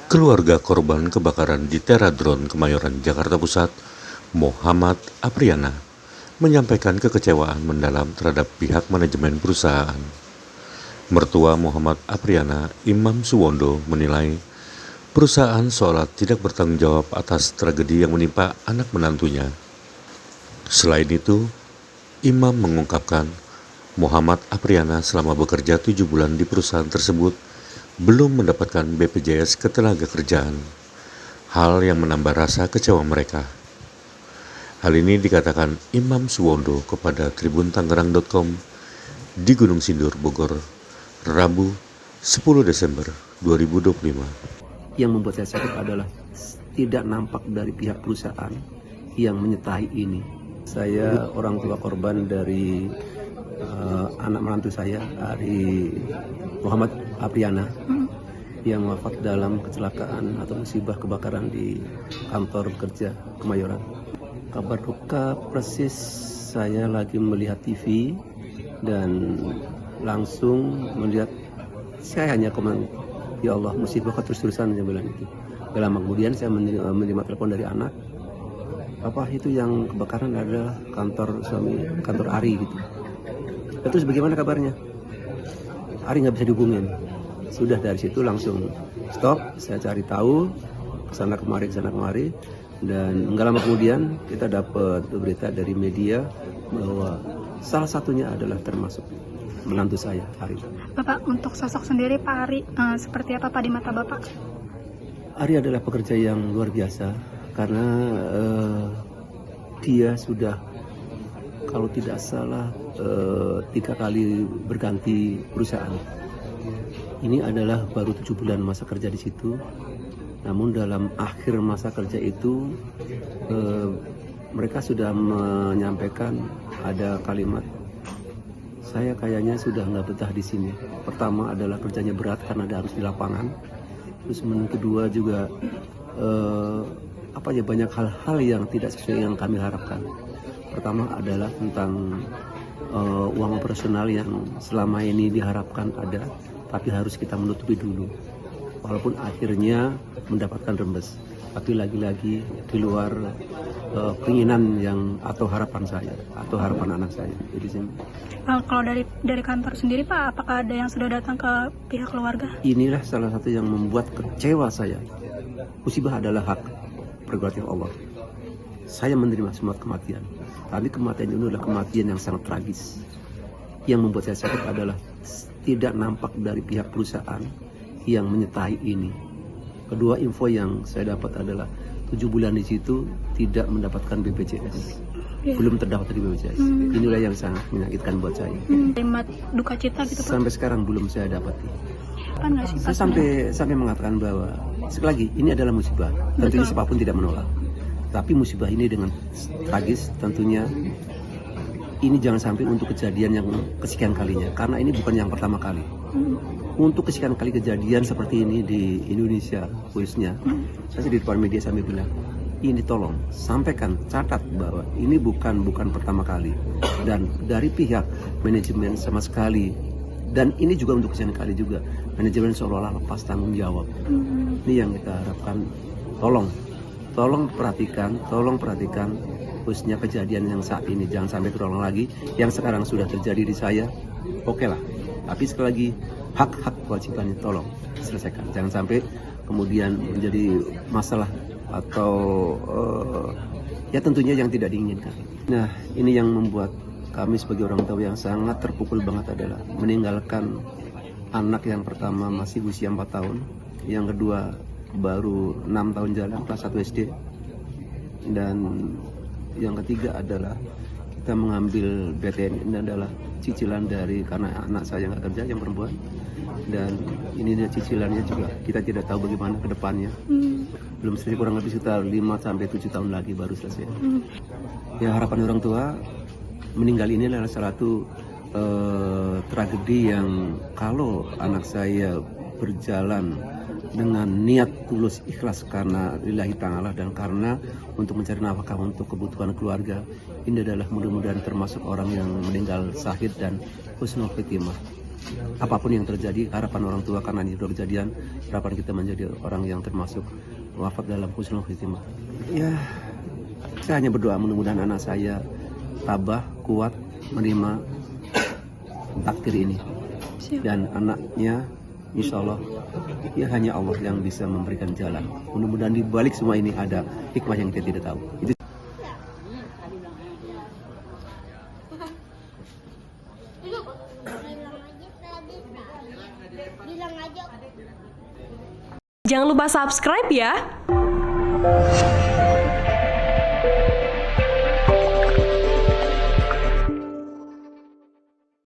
Keluarga korban kebakaran di Teradron Kemayoran, Jakarta Pusat, Muhammad Apriana, menyampaikan kekecewaan mendalam terhadap pihak manajemen perusahaan. Mertua Muhammad Apriana, Imam Suwondo, menilai perusahaan seolah tidak bertanggung jawab atas tragedi yang menimpa anak menantunya. Selain itu, Imam mengungkapkan Muhammad Apriana selama bekerja 7 bulan di perusahaan tersebut belum mendapatkan BPJS Ketenagakerjaan, hal yang menambah rasa kecewa mereka. Hal ini dikatakan Imam Suwondo kepada tribuntangerang.com di Gunung Sindur, Bogor, Rabu 10 Desember 2025. Yang membuat saya sakit adalah tidak nampak dari pihak perusahaan yang menyertai ini. Saya orang tua korban dari anak menantu saya, Ari Muhammad Apriana, yang wafat dalam kecelakaan atau musibah kebakaran di kantor kerja Kemayoran. Kabar duka persis, saya lagi melihat TV dan langsung melihat, saya hanya komen, ya Allah, musibah terus-terusan, saya bilang itu. Gak lama kemudian saya menerima telepon dari anak, apa itu yang kebakaran adalah kantor suami, kantor Ari gitu. Terus bagaimana kabarnya? Ari nggak bisa dihubungin. Sudah dari situ langsung stop, saya cari tahu kesana kemari, dan nggak lama kemudian kita dapat berita dari media bahwa salah satunya adalah termasuk menantu saya, Ari. Bapak, untuk sosok sendiri Pak Ari, seperti apa Pak di mata Bapak? Ari adalah pekerja yang luar biasa karena dia sudah, kalau tidak salah, 3 kali berganti perusahaan. Ini adalah baru 7 bulan masa kerja di situ. Namun dalam akhir masa kerja itu mereka sudah menyampaikan ada kalimat, saya kayaknya sudah nggak betah di sini. Pertama adalah kerjanya berat karena ada harus di lapangan. Terus kedua juga banyak hal-hal yang tidak sesuai yang kami harapkan. Pertama adalah tentang uang operasional yang selama ini diharapkan ada, tapi harus kita menutupi dulu. Walaupun akhirnya mendapatkan rembes, tapi lagi-lagi di luar keinginan yang atau harapan saya atau harapan anak saya. Jadi kalau dari kantor sendiri Pak, apakah ada yang sudah datang ke pihak keluarga? Inilah salah satu yang membuat kecewa saya. Musibah adalah hak prerogatif Allah. Saya menerima semua kematian, tapi kematian ini adalah kematian yang sangat tragis. Yang membuat saya sakit adalah tidak nampak dari pihak perusahaan yang menyertai ini. Kedua, info yang saya dapat adalah 7 bulan di situ tidak mendapatkan BPJS. Belum terdaftar di BPJS. Inilah yang sangat menyakitkan buat saya. Terima duka cita gitu Pak? Sampai sekarang belum saya dapati. Saya sampai mengatakan bahwa sekali lagi ini adalah musibah. Tentunya siapapun tidak menolak. Tapi musibah ini dengan tragis, tentunya ini jangan sampai untuk kejadian yang kesekian kalinya, karena ini bukan yang pertama kali. Untuk kesekian kali kejadian seperti ini di Indonesia khususnya, saya di depan media sampai bilang, ini tolong sampaikan, catat bahwa ini bukan pertama kali, dan dari pihak manajemen sama sekali, dan ini juga untuk kesekian kali juga manajemen seolah-olah lepas tanggung jawab. Ini yang kita harapkan, tolong perhatikan khususnya kejadian yang saat ini, jangan sampai terulang lagi. Yang sekarang sudah terjadi di saya, oke lah, tapi sekali lagi hak kewajibannya tolong selesaikan, jangan sampai kemudian menjadi masalah atau ya tentunya yang tidak diinginkan. Nah, ini yang membuat kami sebagai orang tua yang sangat terpukul banget adalah meninggalkan anak yang pertama masih usia 4 tahun, yang kedua baru 6 tahun jalan, kelas 1 SD, dan yang ketiga adalah kita mengambil BTN. Ini adalah cicilan dari, karena anak saya nggak kerja yang perempuan, dan ini cicilannya juga kita tidak tahu bagaimana ke depannya. Belum selesai, kurang lebih sekitar 5-7 tahun lagi baru selesai. Ya, harapan orang tua, meninggal ini adalah salah satu tragedi yang kalau anak saya berjalan dengan niat tulus ikhlas karena lillahi ta'ala dan karena untuk mencari nafkah untuk kebutuhan keluarga. Ini adalah mudah-mudahan termasuk orang yang meninggal syahid dan husnul khitimah. Apapun yang terjadi, harapan orang tua karena ini sudah kejadian, harapan kita menjadi orang yang termasuk wafat dalam husnul khitimah. Ya, saya hanya berdoa mudah-mudahan anak saya tabah, kuat, menerima takdir ini. Dan anaknya insya Allah ya hanya Allah yang bisa memberikan jalan. Mudah-mudahan di balik semua ini ada hikmah yang kita tidak tahu. Itu Jangan lupa subscribe ya.